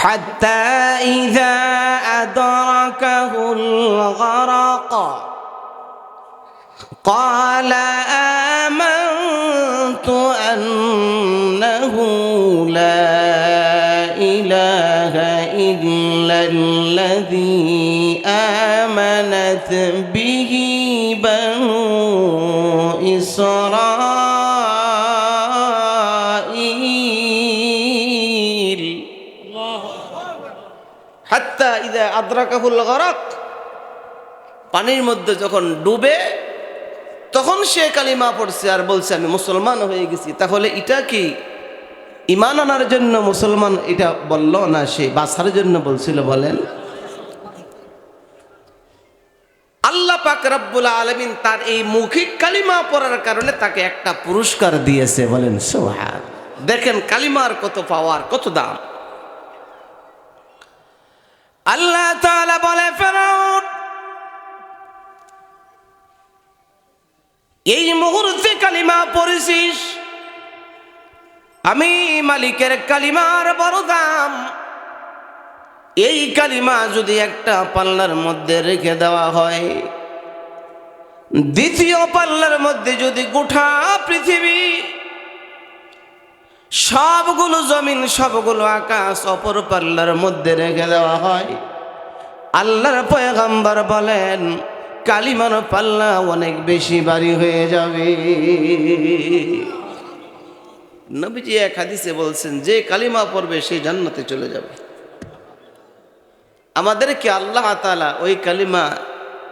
حتى إذا أدركه الغرق قال آمنت أنه لا إله إلا الذي آمنت به بنو إسرائيل حتى إذا أدركه الغرق পানির মধ্যে যখন ডুবে তখন সে কালিমা পড়ছে আর বলছে আমি মুসলমান হয়ে গেছি। তাহলে এটা কি ঈমান আনার জন্য মুসলমান এটা বলল না সে বাঁচার জন্য বলছিল? বলেন। আল্লাহ পাক রব্বুল আলামিন তার এই মৌখিক কালিমা পড়ার কারণে তাকে একটা পুরস্কার দিয়েছে। বলেন সুবহান। দেখেন কালিমার কত পাওয়ার, কত দাম। আল্লাহ তাআলা বলে ফেরাউন এই মুহূর্তে কালিমা পড়েছিস, আমি মালিকের কালিমার বড় দাম। এই কালিমা যদি একটা পাল্লার মধ্যে রেখে দেওয়া হয়, দ্বিতীয় পাল্লার মধ্যে যদি গোটা পৃথিবী, সবগুলো জমিন, সবগুলো আকাশ অপর পাল্লার মধ্যে রেখে দেওয়া হয়, আল্লাহর পয়গম্বর বলেন কালিমার পাল্লা অনেক বেশি ভারী হয়ে যাবে। নবীজি এক হাদিসে বলছেন যে কালিমা পড়বে সে জান্নাতে চলে যাবে। আমাদেরকে আল্লাহ তাআলা ওই কালিমা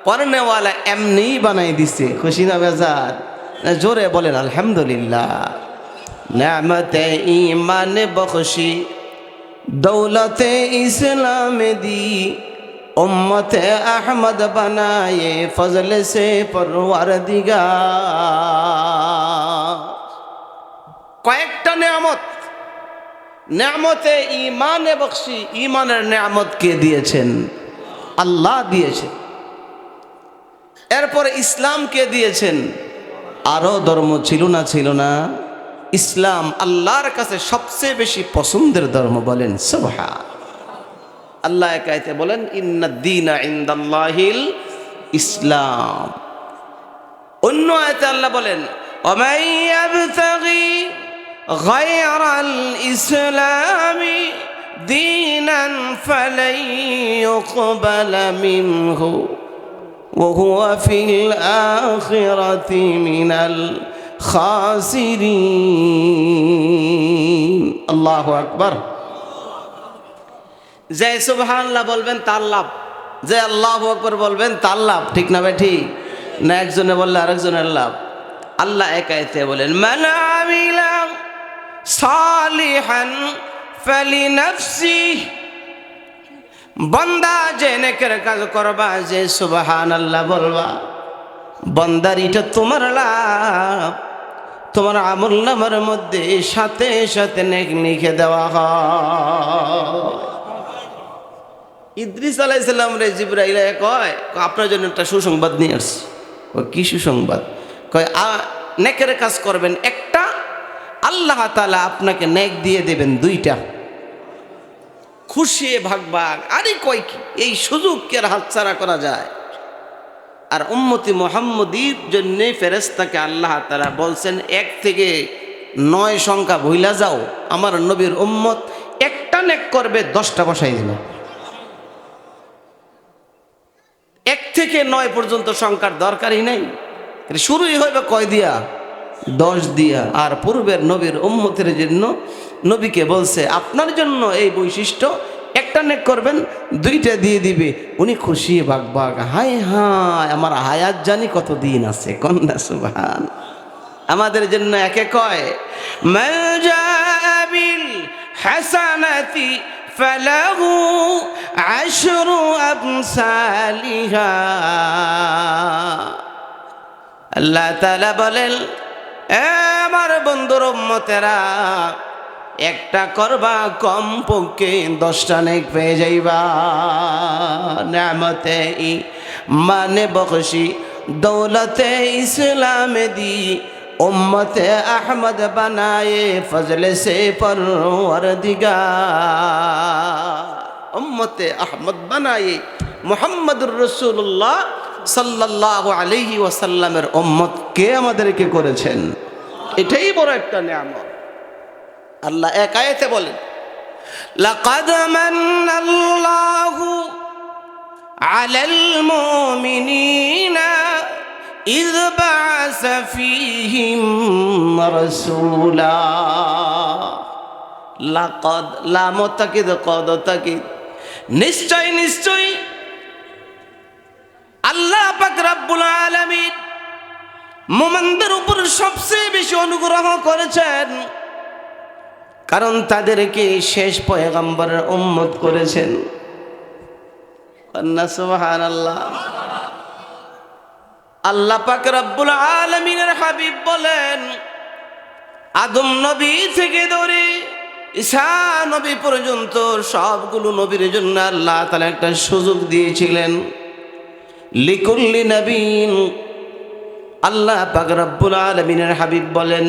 পড়নেওয়ালা এমনি বানাই দিছে। খুশি না বেজার? জোরে বলেন আলহামদুলিল্লাহ। নেয়ামতে ঈমান বখশি, দৌলতে ইসলাম দি, উম্মতে আহমদ বানায়ে ফজল সে পরওয়ারদিগার। কয়েকটা নেয়ামত, নেয়ামতে ঈমানে বখশি, ঈমানের নেয়ামত কে দিয়েছেন? আল্লাহ দিয়েছেন। এরপরে ইসলাম কে দিয়েছেন? আরো ধর্ম ছিল না, ছিল না? ইসলাম আল্লাহর কাছে সবচেয়ে বেশি পছন্দের ধর্ম। বলেন সুবহান। আল্লাহ এক আয়াতে বলেন ইন্নাদ-দীনা ইনদাল্লাহিল ইসলাম। অন্য আয়াতে আল্লাহ বলেন ওয়া ইয়াবতাগি গায়রাল ইসলামি দীনান ফালাই ইউকবালা মিনহু ওয়া হুয়া ফিল আখিরাতি মিনাল খাসিরিন। আল্লাহু আকবার। যে সুবহানাল্লাহ বলবেন তার লাভ, যে আল্লাহু আকবার বলবেন তার লাভ। ঠিক না ভাই? ঠিক না? একজনে বললে আরেকজনের লাভ। আল্লাহ এক আয়াতে বলেন মান আমিলা সালিহান ফালিনাফসিহি, বান্দা যে নেকের কাজ করবা, যে সুবহানাল্লাহ বলবা, বান্দার এটা তোমার লাভ। তোমার আমলনামার মধ্যে সাথে সাথে নেক লিখে দেওয়া হয়। ইদ্রিস আলাইহিস সালাম রে জিবরাইল কয় আপনার জন্য একটা সুসংবাদ নিয়ে আসছি। কি সুসংবাদ? কয় নেকের কাজ করবেন একটা, আল্লাহ তাআলা আপনাকে নেক দিয়ে দেবেন দুইটা। খুশি ভাগবা। আরে কয় কি এই সুযোগ কি আর হাতছাড়া করা যায়? আর উম্মতি মুহাম্মদীর জন্য ফেরেশতাকে আল্লাহ তাআলা বলছেন 1 থেকে 9 সংখ্যা ভুইলা যাও, আমার নবীর উম্মত একটা নেক করবে 10টা বসাই দিল। 1 থেকে 9 পর্যন্ত সংখ্যার দরকারই নাই। শুরুই হইবে কয় দিয়া? 10 দিয়া। আর পূর্বের নবীর উম্মতের জন্য নবীকে বলছে আপনার জন্য এই বৈশিষ্ট্য, একটা নেক করবেন 2টা দিয়ে দিবে। উনি খুশি ভাগ। হায় হায় আমার হায়াত জানি কত দিন আছে। কন্যা সুবহান। আমাদের জন্য একে কয় মান জাআ বিল হাসানাতি ফালাহু আশরু আমসালিহা। আল্লাহ তাআলা বলেন আমার বন্ধুর উম্মতেরা, একটা করবা কম পক্ষে 10টা নেক পেয়ে যাইবা। নেয়ামতে ঈমানে বখশি, দৌলতে ইসলাম দি, উম্মতে আহমদ বানায়ে ফজলে সে পরওয়ারদিগার। উম্মতে আহমদ বানায়ে মুহাম্মাদুর রাসূলুল্লাহ সাল্লাল্লাহু আলাইহি ওয়াসাল্লামের উম্মত কে আমাদেরকে করেছেন। এটাই বড় একটা নিয়ামত। আল্লাহ এক আয়াতে বলেন, লাকাদ মান্নাল্লাহু আলাল মুমিনিনা ইয বা'আসা ফীহিম রাসূলা। লাকাদ, লাম তাকিদ, কদ তাকিদ, নিশ্চয় নিশ্চয় আল্লাহ পাক রব্বুল আলামিন মুমিনদের উপর সবচেয়ে বেশি অনুগ্রহ করেছেন, কারণ তাদেরকে শেষ পয়গম্বরের উম্মত করেছেন। আল্লাহ সুবহানাল্লাহ। আল্লাহ পাক রব্বুল আলামিনের হাবিব বলেন, আদম নবী থেকে ধরে ঈসা নবী পর্যন্ত সবগুলো নবীর জন্য আল্লাহ তাআলা একটা সুযোগ দিয়েছিলেন। লিকুল্লি নবীন, আল্লাহ পাক রব্বুল আলামিনের হাবিব বলেন,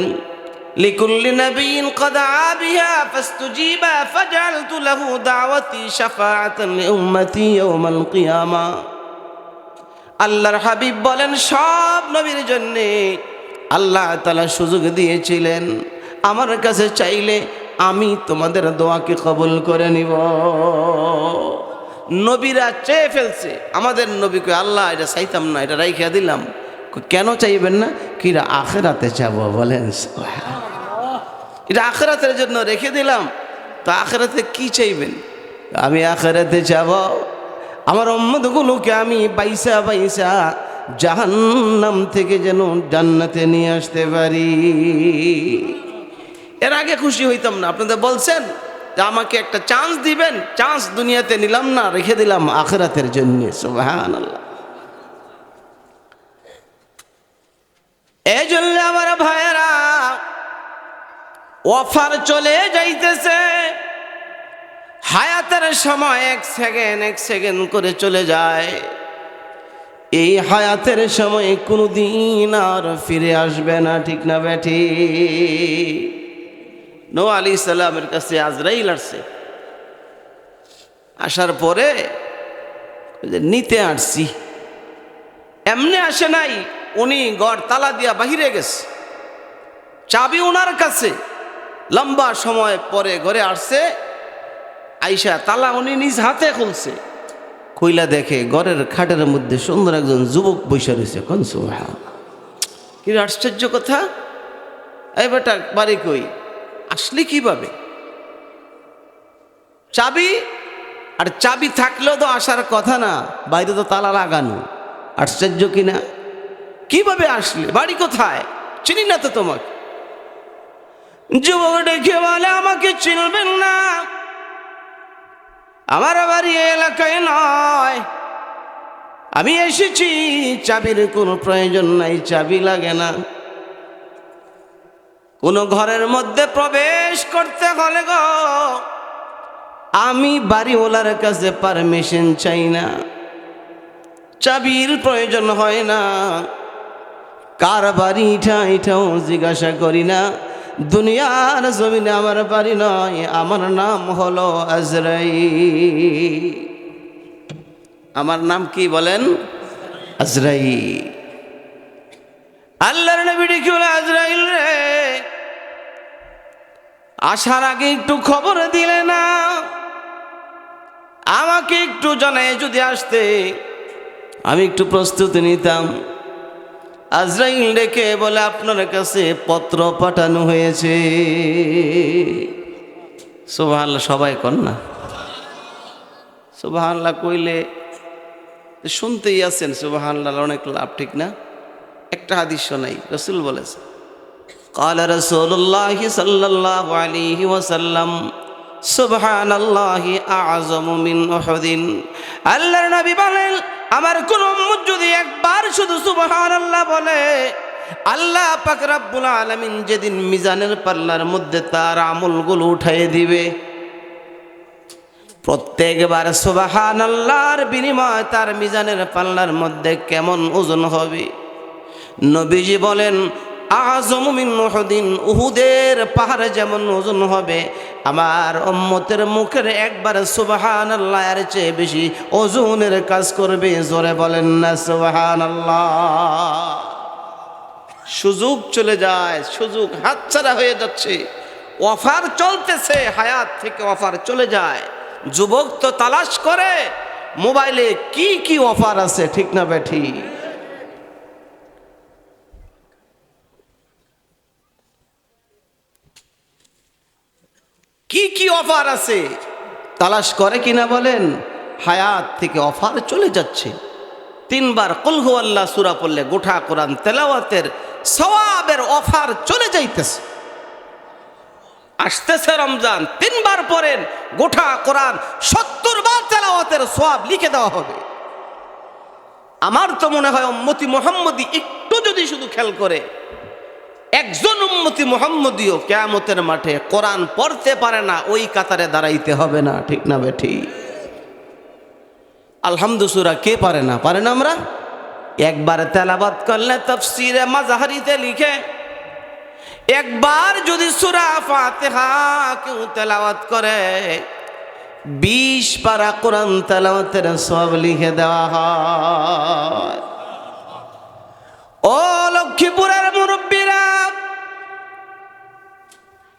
লিকুল্লি নবীন ক্বাদ আবিহা ফাস্তুজিবা ফাজআলতু লাহু দাওয়াতি শাফাআতান লিউম্মতি ইয়াওমাল কিয়ামা। আল্লাহর হাবিব বলেন, সব নবীর জন্য আল্লাহ তাআলা সুযোগ দিয়েছিলেন, আমার কাছে চাইলে আমি তোমাদের দোয়াকে কবুল করে নিব। নবীরা চেয়ে ফেলছে, আমাদের নবীকে আল্লাহ এটা চাইতাম না, এটা রাইখা দিলাম। কেন চাইবেন না? কিরা আখিরাতে চাবো, বলেন এটা আখিরাতের জন্য রেখে দিলাম। তো আখিরাতে কি চাইবেন? আমি আখিরাতে চাবো আমার উম্মতগুলোকে আমি বাইসা বাইসা জাহান্নাম থেকে যেন জান্নাতে নিয়ে আসতে পারি। এর আগে খুশি হইতাম না। আপনাদের বলছেন যে আমাকে একটা চান্স দিবেন, চান্স দুনিয়াতে নিলাম না, রেখে দিলাম আখিরাতের জন্য। সুবহানাল্লাহ। এই জন্য আমার ভাইয়েরা, অফার চলে যাইতেছে, হায়াতের সময় এক সেকেন্ড করে চলে যায়। এই হায়াতের সময় কোনোদিন আর ফিরে আসবে না, ঠিক না বেঠি? নূহ আলাইহিস সালামের কাছে আজরাইল আসছে, আসার পরে নিতে আসছি, এমনি আসে নাই, উনি ঘর তালা দিয়া বাহিরে গেছে, চাবি ওনার কাছে। লম্বা সময় পরে ঘরে আসছে, আইসা তালা উনি নিজ হাতে খুলছে, খুইলা দেখে ঘরের খাটের মধ্যে সুন্দর একজন যুবক বসে রয়েছে। কোন সুবহানাল্লাহ, কি আশ্চর্য কথা! এই বেটা বাড়ি কই, আসলি কিভাবে? চাবি, আর চাবি থাকলেও তো আসার কথা না, বাইরে তো তালা লাগানো। আশ্চর্য কিনা? কিভাবে আসলে? বাড়ি কোথায়? চিনি না তো তোমাকে। যুবক ডেকে বলে, আমাকে চিনবেন না, আমার বাড়ি এলাকায় নয়, আমি এসেছি, চাবির কোনো প্রয়োজন নাই, চাবি লাগে না। কোন ঘরের মধ্যে প্রবেশ করতে হলে গো আমি বাড়িওয়ালার কাছে পারমিশন চাই না, চাবির প্রয়োজন হয় না। কার বাড়ি এটাও জিজ্ঞাসা করি না। দুনিয়ার জমিনে আমার বাড়ি নয়, আমার নাম হলো আজরাইল। আমার নাম কি বলেন? আজরাইল। আল্লাহর নবী ডেকে বলে, আজরাইল রে, আসার আগে একটু খবর দিলে না, আমাকে একটু জানাই যদি আসতে, আমি একটু প্রস্তুতি নিতাম। আজরাইল ডেকে বলে, আপনার কাছে পত্র পাঠানো হয়েছে। সুবহানাল্লাহ, সবাই কর না সুবহানাল্লাহ, কইলে শুনতেই আছেন সুবহানাল্লাহ, অনেক লাভ, ঠিক না? একটা হাদিস শোনাই, রাসূল বলেছে, ক্বালা রাসূলুল্লাহি সাল্লাল্লাহু আলাইহি ওয়াসাল্লাম, সুবহানাল্লাহি আ'যামু মিন উহুদিন। আল্লাহর নবী বলেন, আমার কোন উম্মত যদি একবার শুধু সুবহানাল্লাহ বলে, আল্লাহ পাক রব্বুল আলামিন যেদিন মিজানের পাল্লার মধ্যে তার আমলগুলো উঠাইয়ে দিবে, প্রত্যেকবার সুবহানাল্লাহর বিনিময়ে তার মিজানের পাল্লার মধ্যে কেমন ওজন হবে। নবীজি বলেন, আ'যামু মিন উহুদিন, উহুদের পাহাড়ে যেমন ওজন হবে, আমার উম্মতের মুখের একবার সুবহানাল্লাহ এর চেয়ে বেশি ওজনের কাজ করবে। জোরে বলেন না সুবহানাল্লাহ। সুযোগ চলে যায়, সুযোগ হাতছাড়া হয়ে যাচ্ছে, অফার চলতেছে, হায়াত থেকে অফার চলে যায়। যুবক তো তালাশ করে মোবাইলে কি কি অফার আছে, ঠিক না বেঠি? কি কি অফার আছে তালাশ করে কিনা বলেন? হায়াত থেকে অফার চলে যাচ্ছে। 3 বার কুল হুয়াল্লাহ সূরা পড়লে গোটা কোরআন তেলাওয়াতের সওয়াবের অফার চলে যাইতেছে। আসতেছে রমজান, 3 বার পড়েন, গোটা কোরআন 70 বার তেলাওয়াতের সওয়াব লিখে দেওয়া হবে। আমার তো মনে হয় উম্মতি মুহাম্মদী একটু যদি শুধু খেয়াল করে, একজন উম্মতি মুহাম্মদীও কিয়ামতের মাঠে কোরআন পড়তে পারে না, ওই কাতারে দাঁড়াইতে হবে না, ঠিক না বেঠি? আলহামদু সূরা কে পারে না? পারে না আমরা? একবার তেলাওয়াত করলে তাফসীরে মাযহারিতে লিখে, একবার যদি সূরা ফাতিহা কেউ তেলাওয়াত করে 20 পারা কোরআন তেলাওয়াতের সওয়াব লিখে দেওয়া হয়। ও লক্ষ্মীপুরের মুরব্বীরা,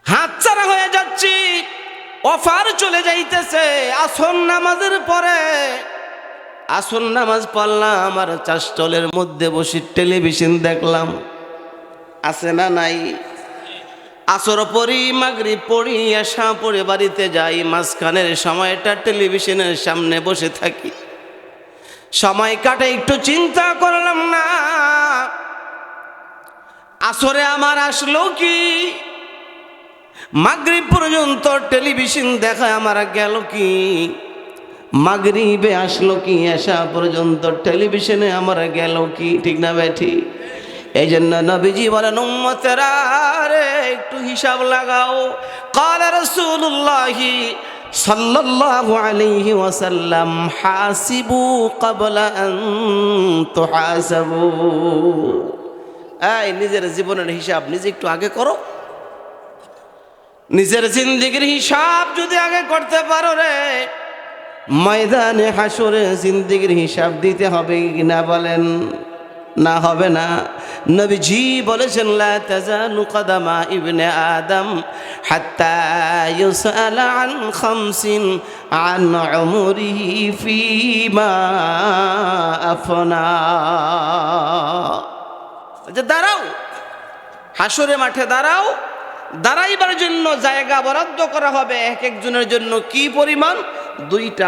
হাতছাড়া হয়ে যাচ্ছি, অফার চলে যাইতেছে। আসর নামাজের পরে, আসর নামাজ পড়লাম আর চাষটলের মধ্যে বসে টেলিভিশন দেখলাম, আছে না নাই? আসর পড়ি, মাগরিব পড়ি, এশা পড়ে বাড়িতে যাই, মাঝখানের সময়টা টেলিভিশনের সামনে বসে থাকি। সময় কাটে, একটু চিন্তা করলাম না আসরে আমার আসলো কি, মাগরিব পর্যন্ত টেলিভিশন দেখা আমার গেল কি, মাগরিবে আসলো কি, এশা পর্যন্ত টেলিভিশনে আমার গেল কি, ঠিক না বেঠি? এই জন্য নবীজি বলেন, উম্মতেরা রে একটু হিসাব লাগাও। ক্বালা রাসূলুল্লাহ সাল্লাল্লাহু আলাইহি ওয়াসাল্লাম, হাসিবু ক্বাবলা আন তুহাসাবু। এই নিজের জীবনের হিসাব নিজে একটু আগে করো। নিজের জিন্দেগির হিসাব যদি আগে করতে পারো রে, ময়দানে হাসরে জিন্দেগির হিসাব দিতে হবে কিনা বলেন? না, হবে না। নবীজি বলেছেন, লা তাজালু কদামা ইবনে আদম হাত্তা ইউসালা আন খামসিন আন উমরিহি ফীমা আফনা। দাঁড়াও, হাসরে মাঠে দাঁড়াও, দাঁড়াইবার জন্য জায়গা বরাদ্দ করা হবে এক একজনের জন্য। কি পরিমাণ? 2টা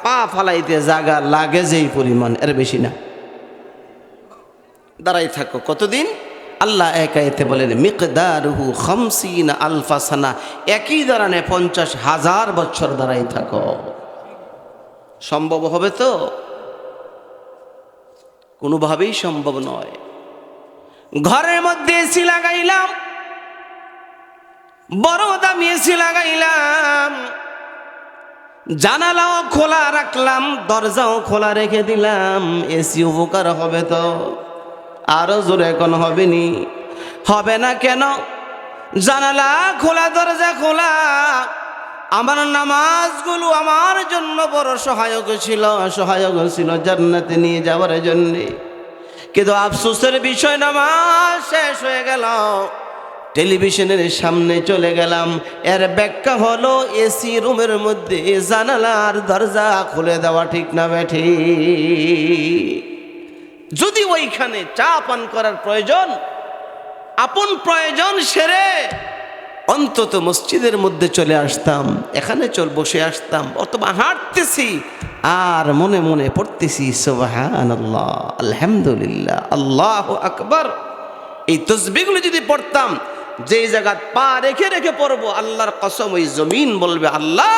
পা ফালাইতে জায়গা লাগে যেই পরিমাণ, এর বেশি না। দাঁড়াই থাকো কতদিন? আল্লাহ এক আয়াতে বলেন, মিকদারুহু 50 আলফা সানা, একই দাঁড়ানে 50,000 বছর দাঁড়াই থাকো। সম্ভব হবে তো? কোনোভাবেই সম্ভব নয়। ঘরের মধ্যে এসি লাগাইলাম, বড় দামি এসি লাগাইলাম, জানালাও খোলা রাখলাম, দরজাও খোলা রেখে দিলাম, এসি উপকার হবে তো? আরো জোরে এখন হবে নি? হবে না কেন? জানালা খোলা, দরজা খোলা, আমার নামাজগুলো আমার জন্য বড় সহায়ক ছিল জান্নাতে নিয়ে যাওয়ার জন্য। কিন্তু আফসোসের বিষয়, নামাজ শেষ হয়ে গেল, টেলিভিশনের সামনে চলে গেলাম। এর ব্যাখ্যা হলো এসি রুমের মধ্যে জানালার দরজা খুলে দেওয়া, ঠিক না বেঠি? যদি ওইখানে চা পান করার প্রয়োজন, আপন প্রয়োজন সেরে অন্তত মসজিদের মধ্যে চলে আসতাম, এখানে বসে আসতাম, অথবা হাঁটতেছি আর মনে মনে পড়তেছি সুবহানাল্লাহ, আলহামদুলিল্লাহ, আল্লাহু আকবার। এই তাসবিহগুলো যদি পড়তাম, যেই জায়গা পা রেখে রেখে পড়বো, আল্লাহর কসম ওই জমিন বলবে, আল্লাহ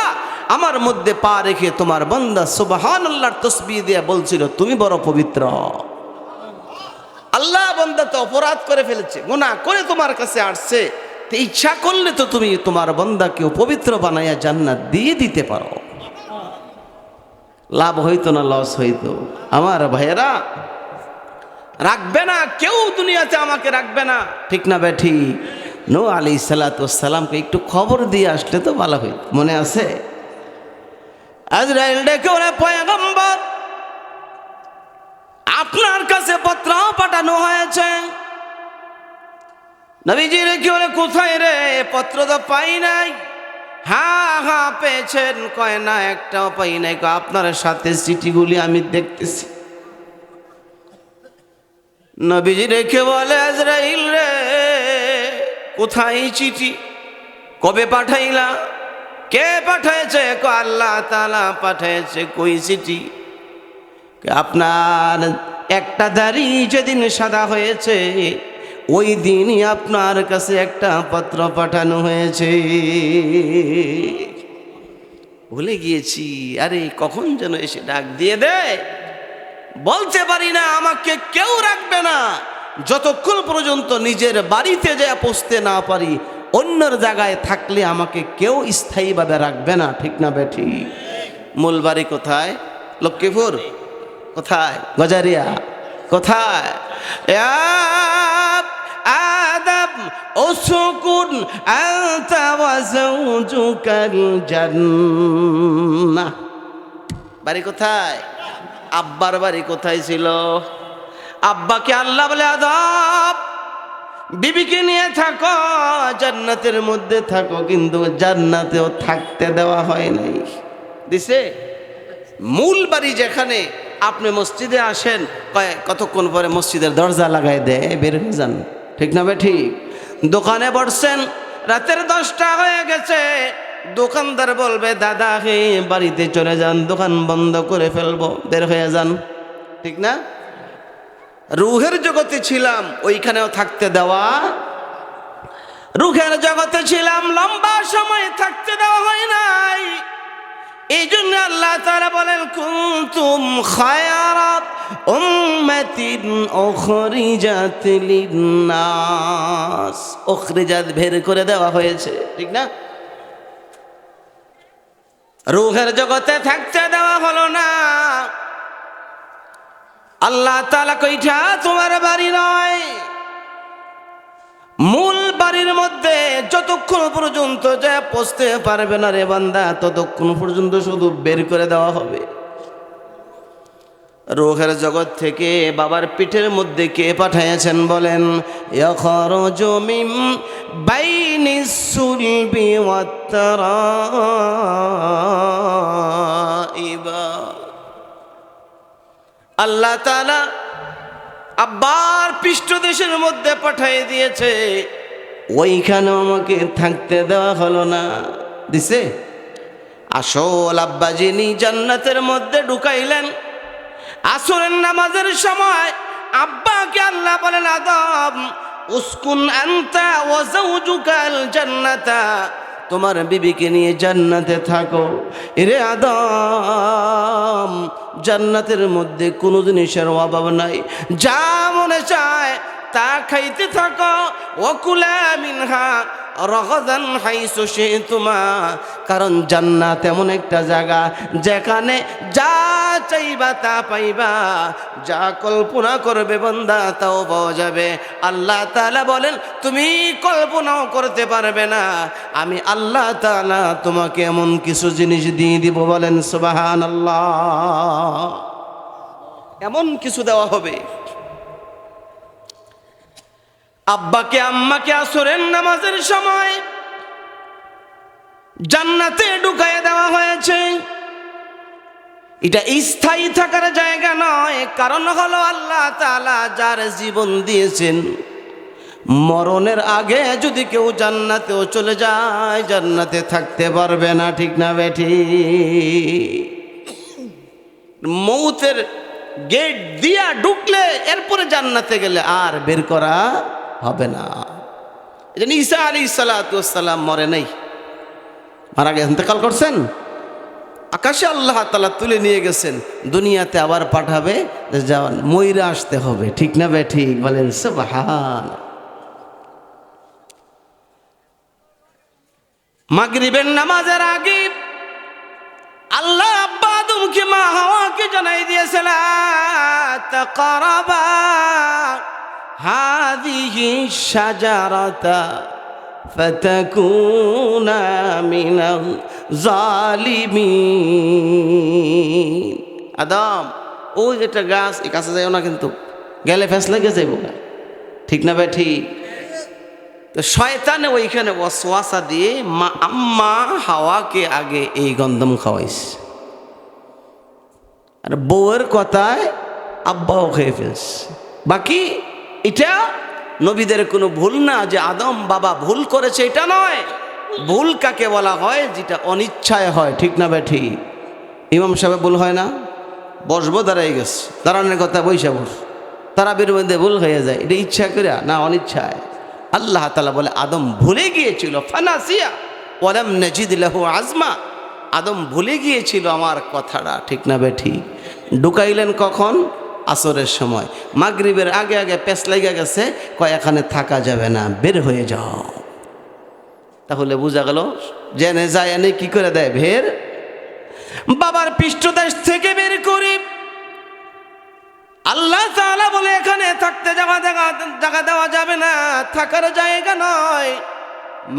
আমার মধ্যে পা রেখে তোমার বান্দা সুবহানাল্লাহর তাসবিহ দিয়ে বলছিল তুমি বড় পবিত্র। আল্লাহ, বান্দা তো অপরাধ করে ফেলেছে, গুনাহ করে তোমার কাছে আসছে, তো ইচ্ছা করলে তো তুমি তোমার বান্দাকেও পবিত্র বানাইয়া জান্নাত দিয়ে দিতে পারো। লাভ হইতো না লস হইতো? আমার ভাইয়েরা, রাখবে না কেউ দুনিয়াতে, আমাকে রাখবে না, ঠিক না বেঠি? নূহ আলাইহিস সালামকে একটু খবর দিয়ে আসলে তো ভালো হইত, মনে আছে? আজরাইল ডেকে ওরে পয়গম্বর, আপনার কাছে পত্র পাঠানো হয়েছে। নবীজি রেখে ওরে কোথায় রে, পত্র তো পাই নাই। হ্যাঁ হ্যাঁ পেয়েছেন, কয় না একটাও পাই নাই। আপনার সাথে চিঠিগুলি আমি দেখতেছি। নবীজি রেখে বলে আজরাইল রে, কোথায় চিঠি, কবে পাঠাইলা, কে পাঠাইছে? আল্লাহ তাআলা পাঠাইছে। কই চিঠি? আপনার একটা দাড়ি যেদিন সাদা হয়েছে ওই দিনই আপনার কাছে একটা পত্র পাঠানো হয়েছে। ভুলে গিয়েছি, আরে কখন যেন এসে ডাক দিয়ে দেয়, বলতে পারি না। আমাকে কেউ রাখবে না যতক্ষণ পর্যন্ত নিজের বাড়িতে যে পৌঁছতে না পারি। অন্যর জায়গায় থাকলে আমাকে কেউ স্থায়ীভাবে রাখবে না, ঠিক না বেঠি? মূল বাড়ি কোথায়? লক্ষ্মীপুর? কোথায়? গজারিয়া? কোথায়? আদম উসকুন আনতা ওয়া যাওজুকাল জান্নাহ। বাড়ি কোথায়? আব্বার বাড়ি কোথায় ছিল? আব্বাকে আল্লাহ বলে আদম বিবিকে নিয়ে থাকো, জান্নাতের মধ্যে থাকো, কিন্তু জান্নাতেও থাকতে দেওয়া হয় নাই। দিছে? মূল বাড়ি যেখানে, আপনি মসজিদে আসেন, কতক্ষণ পরে মসজিদের দরজা লাগাই দেয়, বের হয়ে যান, ঠিক না ভাই? ঠিক। দোকানে বসছেন, রাতের 10টা হয়ে গেছে, দোকানদার বলবে দাদা হে বাড়িতে চলে যান, দোকান বন্ধ করে ফেলবো, বের হয়ে যান, ঠিক না? রুহের জগতে ছিলাম, ওইখানেও থাকতে দেওয়া। রুহের জগতে ছিলাম, লম্বা সময় থাকতে দেওয়া হয় নাই। এই জন্য আল্লাহ তাআলা বলেন কুনতুম খায়রা উম্মাতিন উখরিজাত লিন্নাস। উখরিজাত বের করে দেওয়া হয়েছে, ঠিক না? রূহের জগতে থাকতে দেওয়া হলো না। আল্লাহ তাআলা কইটা তোমার বাড়ি নয়, মূল বাড়ির মধ্যে যতক্ষণ পর্যন্ত যে পৌঁছতে পারবে না রে বান্দা, ততক্ষণ পর্যন্ত শুধু বের করে দেওয়া হবে। রূহের জগৎ থেকে বাবার পিঠের মধ্যে কে পাঠিয়েছেন বলেন? ইয়াখরুজু মিন বাইনিস সুলবি ওয়াত তারাইবা। আল্লাহ তাআলা আব্বার পৃষ্ঠদেশের মধ্যে পাঠিয়ে দিয়েছে, ওইখানে আমাকে থাকতে দেওয়া হলো না। দিছে? আসল আব্বা যিনি জান্নাতের মধ্যে ঢুকাইলেন, আসরের নামাজের সময় আব্বাকে আল্লাহ বলেন আদম উসকুন আনতা ওয়া যাওজুকাল জান্নাতা, তোমার বিবিকে নিয়ে জান্নাতে থাকো। এরে আদম, জান্নাতের মধ্যে কোনো জিনিসের অভাব নাই, যা মনে চায় তা খাইতে থাকো। ওয়াকুলা মিনহা রগাদান হাইসু শিতুমা, কারণ জান্নাত এমন একটা জায়গা যেখানে যা চাইবা তা পাইবা, যা কল্পনা করবে বান্দা তাও পাওয়া যাবে। আল্লাহ তাআলা বলেন তুমি কল্পনাও করতে পারবে না, আমি আল্লাহ তাআলা তোমাকে এমন কিছু জিনিস দিয়ে দিব। বলেন সুবহানাল্লাহ। এমন কিছু দেওয়া হবে। আব্বাকে আম্মাকে আসরের নামাজের সময় জান্নাতে ঢুকায় দেওয়া হয়েছে। এটা স্থায়ী থাকার জায়গা নয়, কারণ হলো আল্লাহ তাআলা যার জীবন দিয়েছেন, মরণের আগে যদি কেউ জান্নাতেও চলে যায় জান্নাতে থাকতে পারবে না, ঠিক না বেঠি? মৌতের গেট দিয়া ঢুকলে এরপরে জান্নাতে গেলে আর বের করা হবে না। এই যে ঈসা আলাইহিস সালাম মরে নাই, মারা গেছেন, ইন্তেকাল করছেন, আকাশে আল্লাহ তাআলা তুলে নিয়ে গেছেন, দুনিয়াতে আবার পাঠাবে, যাওয়ান মইরা আসতে হবে, ঠিক না বেঠি? বলেন সুবহান। মাগরিবের নামাজের আগে আল্লাহ আব্বা আদমকে মা হাওয়াকে জানাই দিয়েছে লা তাকরাবা হাযিহি শাজারাতা ফাতাকুনা মিনাল জালিমিন। আদম, ওই যেটা গাছ, এই কাছে যাইও না, কিন্তু গেলে ফেস লেগে যাইব, ঠিক না ভাই? ঠিক। তো শয়তানে ওইখানে ওয়াসওয়াসা দিয়ে আম্মা হাওয়াকে আগে এই গন্ধম খাওয়াইছে, আর বউয়ের কথায় আব্বাও খেয়ে ফেলছে। বাকি এটা নবীদের কোনো ভুল না যে আদম বাবা ভুল করেছে, এটা নয়। ভুল কাকে বলা হয়? যেটা অনিচ্ছায় হয়, ঠিক না ভাই? ঠিক। ইমাম সাহেব ভুল হয় না? বসবো, দাঁড়াই গেছে, দাঁড়ানোর কথা বৈশা বস, তারা বের মধ্যে ভুল হয়ে যায়, এটা ইচ্ছা করে না অনিচ্ছায়। আল্লাহ তাআলা বলে আদম ভুলে গিয়েছিল, ফানাসিয়া ওয়ালাম নাজিদ লাহু আজমা। আদম ভুলে গিয়েছিল আমার কথাটা, ঠিক না ভাই? ঠিক। ঢুকাইলেন কখন? আসরের সময়। মাগরিবের আগে আগে পেঁচ লেগে গেছে, কয় এখানে থাকা যাবে না, বের হয়ে যাও। তাহলে বোঝা গেল জেনে যায় এনে কি করে দেয়, বের। বাবার পৃষ্ঠদেশ থেকে বের করি। আল্লাহ তাআলা বলে এখানে থাকতে জায়গা দেওয়া যাবে না, থাকার জায়গা নয়।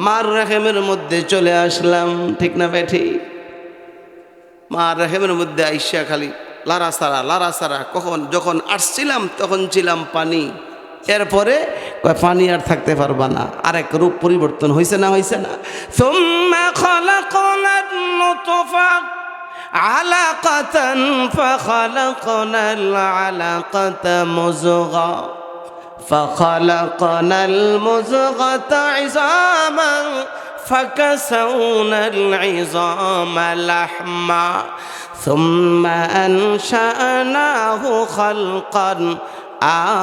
মার রেহেমের মধ্যে চলে আসলাম, ঠিক না ভাই? ঠিক। মার রেহেমের মধ্যে আইসা খালি লাড়াছাড়া। যখন আসছিলাম তখন ছিলাম পানি, এরপরে পানি আর থাকতে পারবা না, আরেক রূপ পরিবর্তন হয়েছে না? হয়েছে না? সুম্মা খালাকনান নুতফা আলাকাতান ফাখালাকনাল আলাকাতা মুযগা ফাখালাকনাল মুযগাতা ইযামান ফাকাসাউনাল ইযামা লাহমা সুম্মা আনশানাহু খালকান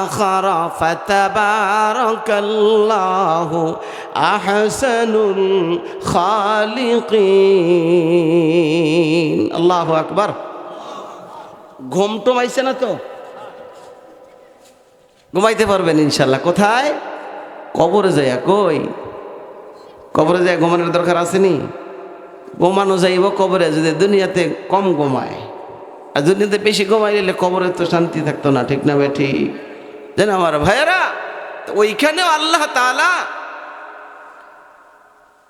آخر فتبارك الله أحسن الخالقين। الله أكبر। ঘুম টমাইছে না তো? ঘুমাইতে পারবেন ইনশাল্লাহ। কোথায়? কবরে যাইয়া। কই? কবরে যাইয়া ঘুমানোর দরকার আসেনি? ঘুমানো যাইব কবরে, যদি দুনিয়াতে কম ঘুমায়, আর দুনিয়াতে বেশি ঘুমাই নিলে কবরে তো শান্তি থাকতো না, ঠিক না ভাই? ঠিক। জানো আমার ভাইয়েরা, ওইখানেও আল্লাহ তাআলা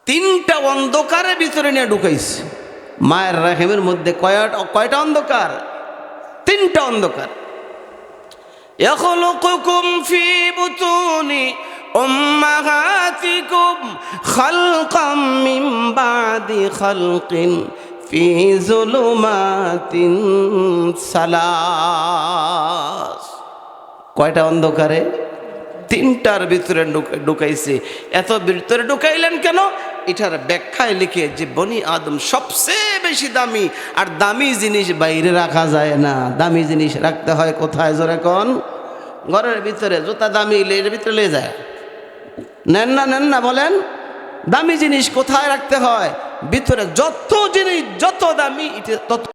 তিনটা অন্ধকারের ভিতরে নিয়ে ঢুকাইছে। মায়ের রেহেমের মধ্যে কয়টা অন্ধকার? তিনটা অন্ধকার। ইয়াখলুকুকুম ফি বুতুনি উম্মাহাতিকুম খালকাম মিন বাদি খালকিন ফি যুলুমাতিন সালাস। কয়টা অন্ধকারে? তিনটার ভিতরে ঢুকাইছে। এত ভিতরে ঢুকাইলেন কেন? এটার ব্যাখ্যায় লিখে যে বনি আদম সবচেয়ে বেশি দামি, আর দামি জিনিস বাইরে রাখা যায় না, দামি জিনিস রাখতে হয় কোথায়? জোরে কোন? ঘরের ভিতরে। জুতা দামি এর ভিতরে লে যায়, নেন না বলেন? দামি জিনিস কোথায় রাখতে হয়? ভিতরে। যত জিনিস যত দামি, এটা তত